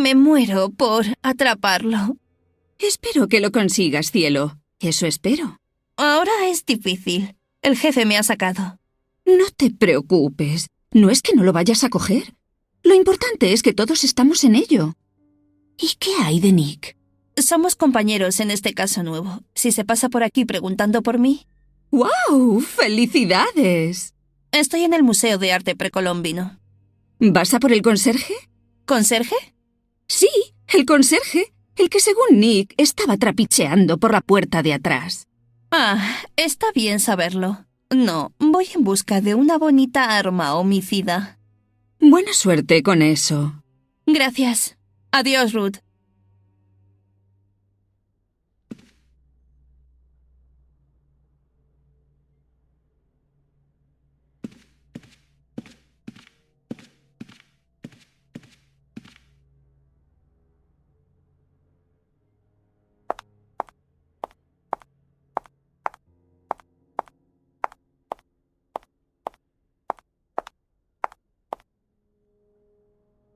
Me muero por atraparlo. Espero que lo consigas, cielo. Eso espero. Ahora es difícil. El jefe me ha sacado. No te preocupes. No es que no lo vayas a coger. Lo importante es que todos estamos en ello. ¿Y qué hay de Nick? Somos compañeros en este caso nuevo. Si se pasa por aquí preguntando por mí... ¡Guau! ¡Felicidades! Estoy en el Museo de Arte Precolombino. ¿Vas a por el conserje? ¿Conserje? Sí, el conserje. El que según Nick estaba trapicheando por la puerta de atrás. Ah, está bien saberlo. No, voy en busca de una bonita arma homicida. Buena suerte con eso. Gracias. Adiós, Ruth.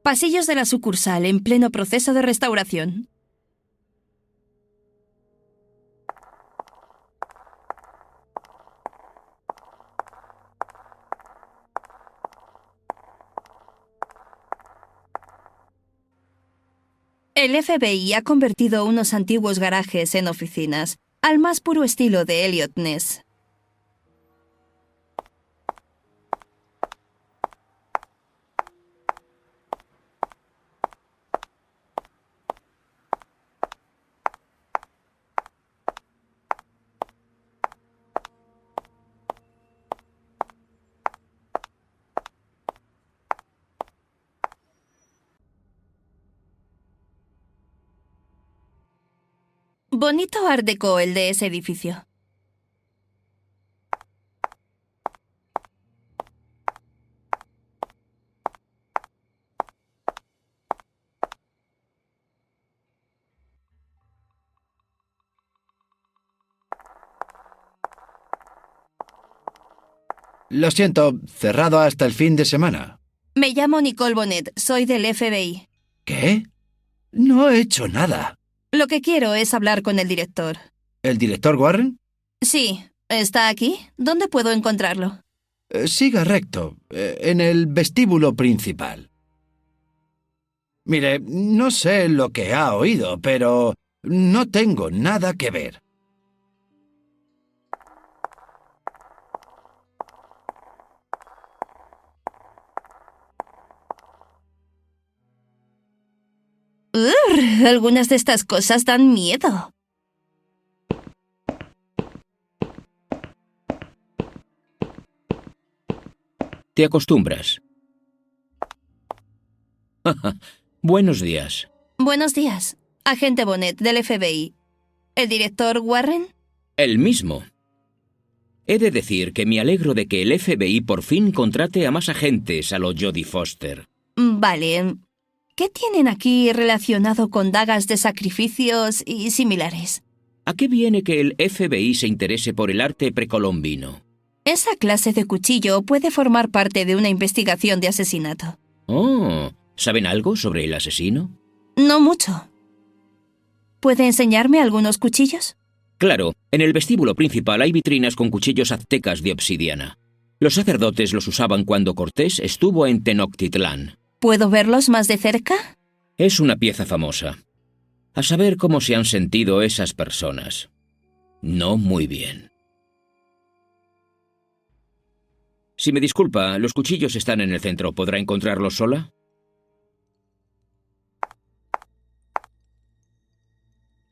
Pasillos de la sucursal en pleno proceso de restauración. El FBI ha convertido unos antiguos garajes en oficinas, al más puro estilo de Elliot Ness. Bonito art déco el de ese edificio. Lo siento, cerrado hasta el fin de semana. Me llamo Nicole Bonnet, soy del FBI. ¿Qué? No he hecho nada. Lo que quiero es hablar con el director. ¿El director Warren? Sí, ¿está aquí? ¿Dónde puedo encontrarlo? Siga recto, en el vestíbulo principal. Mire, no sé lo que ha oído, pero no tengo nada que ver. Algunas de estas cosas dan miedo. Te acostumbras. Buenos días. Buenos días, agente Bonnet del FBI. ¿El director Warren? El mismo. He de decir que me alegro de que el FBI por fin contrate a más agentes a lo Jodie Foster. Vale. ¿Qué tienen aquí relacionado con dagas de sacrificios y similares? ¿A qué viene que el FBI se interese por el arte precolombino? Esa clase de cuchillo puede formar parte de una investigación de asesinato. Oh, ¿saben algo sobre el asesino? No mucho. ¿Puede enseñarme algunos cuchillos? Claro, en el vestíbulo principal hay vitrinas con cuchillos aztecas de obsidiana. Los sacerdotes los usaban cuando Cortés estuvo en Tenochtitlán. ¿Puedo verlos más de cerca? Es una pieza famosa. A saber cómo se han sentido esas personas. No muy bien. Si me disculpa, los cuchillos están en el centro. ¿Podrá encontrarlos sola?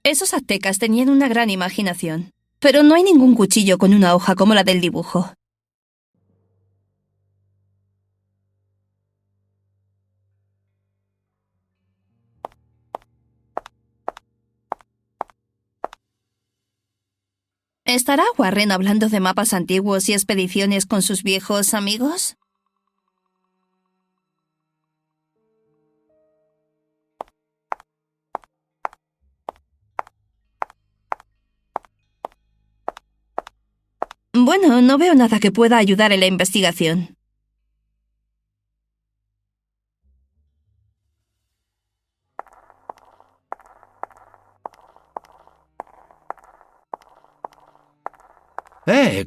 Esos aztecas tenían una gran imaginación. Pero no hay ningún cuchillo con una hoja como la del dibujo. ¿Estará Warren hablando de mapas antiguos y expediciones con sus viejos amigos? Bueno, no veo nada que pueda ayudar en la investigación.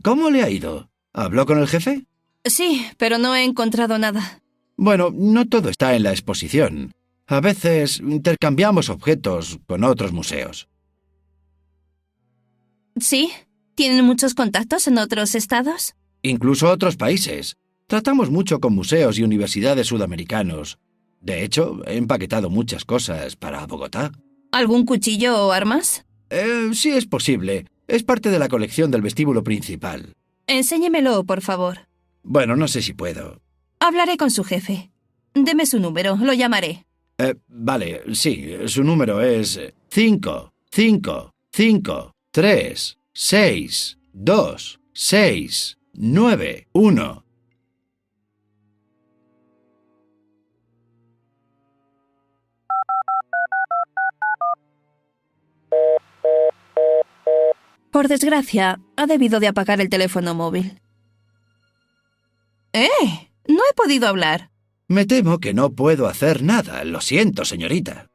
¿Cómo le ha ido? ¿Habló con el jefe? Sí, pero no he encontrado nada. Bueno, no todo está en la exposición. A veces intercambiamos objetos con otros museos. ¿Sí? ¿Tienen muchos contactos en otros estados? Incluso otros países. Tratamos mucho con museos y universidades sudamericanos. De hecho, he empaquetado muchas cosas para Bogotá. ¿Algún cuchillo o armas? Sí es posible. Es parte de la colección del vestíbulo principal. Enséñemelo, por favor. Bueno, no sé si puedo. Hablaré con su jefe. Deme su número, lo llamaré. Vale, sí, su número es 5, 5, 5, 3, 6, 2, 6, 9, 1. Por desgracia, ha debido de apagar el teléfono móvil. No he podido hablar. Me temo que no puedo hacer nada. Lo siento, señorita.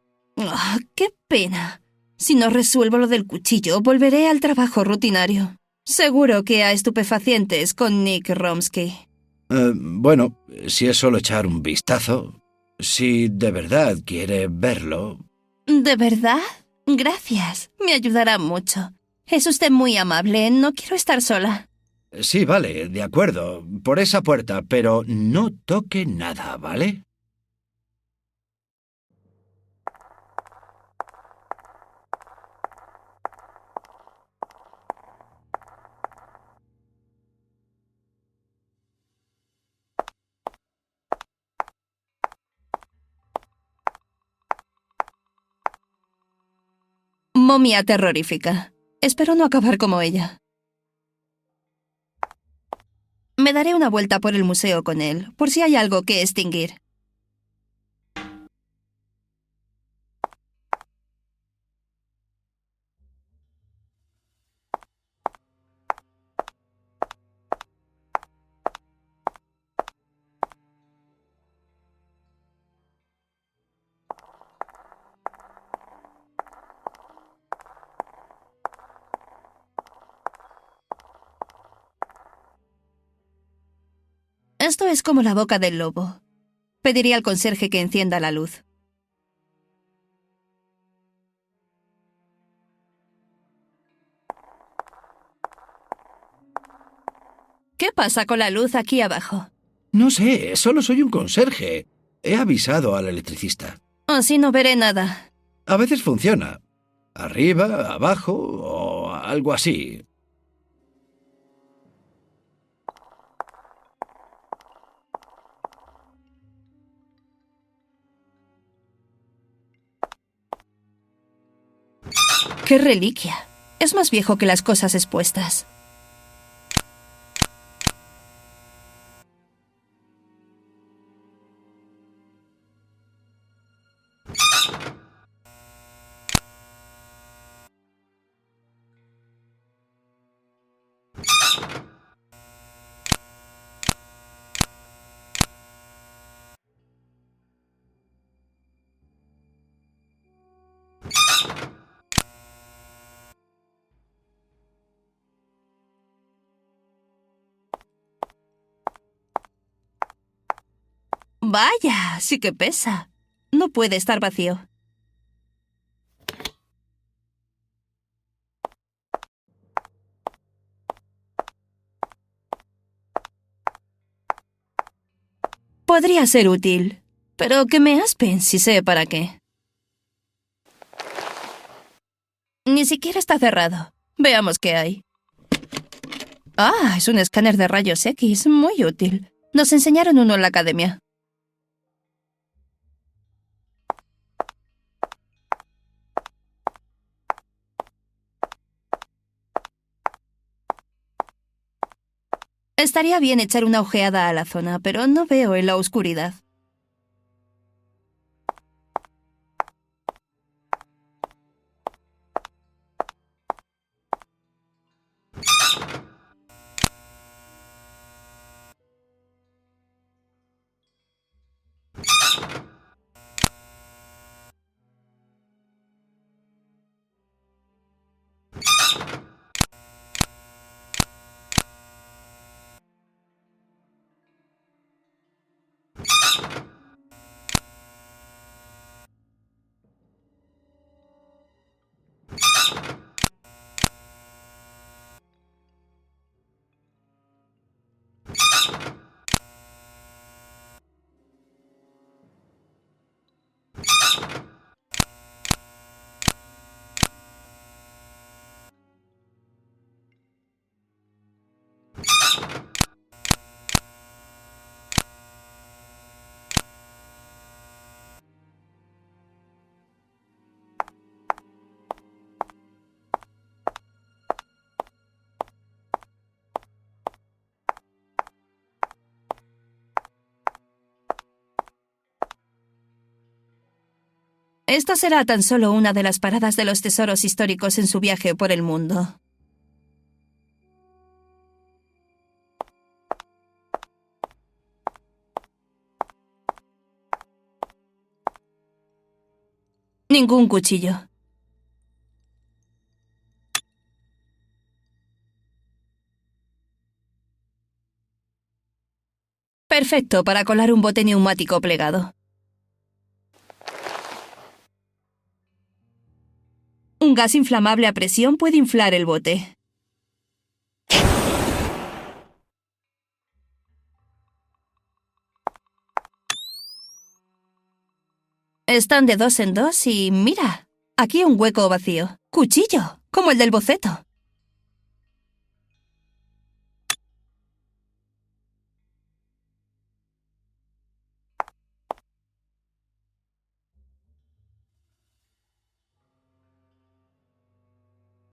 ¡Qué pena! Si no resuelvo lo del cuchillo, volveré al trabajo rutinario. Seguro que a estupefacientes con Nick Romsky. Bueno, si es solo echar un vistazo, si de verdad quiere verlo... ¿De verdad? Gracias. Me ayudará mucho. Es usted muy amable. No quiero estar sola. Sí, vale, de acuerdo, por esa puerta, pero no toque nada, ¿vale? Momia terrorífica. Espero no acabar como ella. Me daré una vuelta por el museo con él, por si hay algo que extinguir. Esto es como la boca del lobo. Pediría al conserje que encienda la luz. ¿Qué pasa con la luz aquí abajo? No sé, solo soy un conserje. He avisado al electricista. Así no veré nada. A veces funciona. Arriba, abajo o algo así. ¡Qué reliquia! Es más viejo que las cosas expuestas. Vaya, sí que pesa. No puede estar vacío. Podría ser útil, pero que me aspen si sé para qué. Ni siquiera está cerrado. Veamos qué hay. Ah, es un escáner de rayos X, muy útil. Nos enseñaron uno en la academia. Estaría bien echar una ojeada a la zona, pero no veo en la oscuridad. Esto será tan solo una de las paradas de los tesoros históricos en su viaje por el mundo. Ningún cuchillo. Perfecto para colar un bote neumático plegado. Un gas inflamable a presión puede inflar el bote. Están de dos en dos y mira, aquí un hueco vacío. ¡Cuchillo! Como el del boceto.